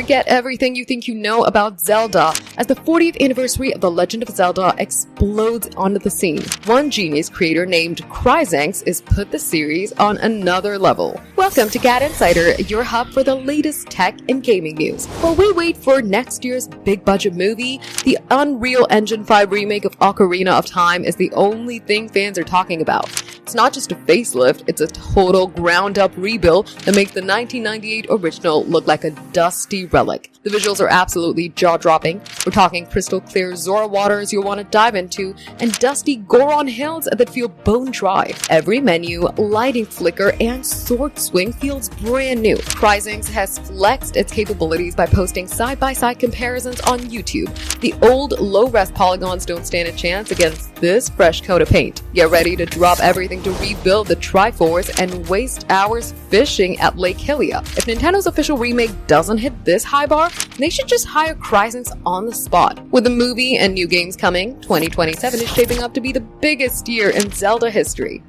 forget everything you think you know about Zelda as the 40th anniversary of The Legend of Zelda explodes onto the scene. One genius creator named Cryzenx has put the series on another level. Welcome to GadInsider, your hub for the latest tech and gaming news. While we wait for next year's big budget movie, the Unreal Engine 5 remake of Ocarina of Time is the only thing fans are talking about. It's not just a facelift, it's a total ground-up rebuild that makes the 1998 original look like a dusty relic. The visuals are absolutely jaw-dropping. We're talking crystal-clear Zora waters you'll want to dive into, and dusty Goron hills that feel bone-dry. Every menu, lighting flicker, and sword swing feels brand new. Cryzenx has flexed its capabilities by posting side-by-side comparisons on YouTube. The old, low-res polygons don't stand a chance against this fresh coat of paint. Get ready to drop everything to rebuild the Triforce and waste hours fishing at Lake Hylia. If Nintendo's official remake doesn't hit this high bar, they should just hire Cryzenx on the spot. With the movie and new games coming, 2027 is shaping up to be the biggest year in Zelda history.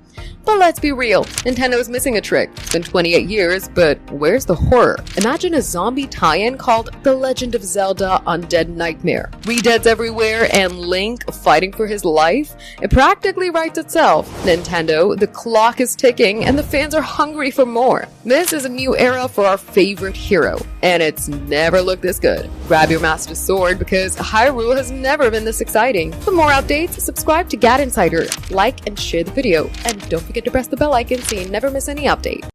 But let's be real, Nintendo is missing a trick. It's been 28 years, but where's the horror? Imagine a zombie tie-in called The Legend of Zelda Undead Nightmare. Redeads everywhere and Link fighting for his life? It practically writes itself. Nintendo, the clock is ticking and the fans are hungry for more. This is a new era for our favorite hero, and it's never looked this good. Grab your Master Sword because Hyrule has never been this exciting. For more updates, subscribe to GadInsider, like and share the video, and don't forget to press the bell icon so you never miss any update.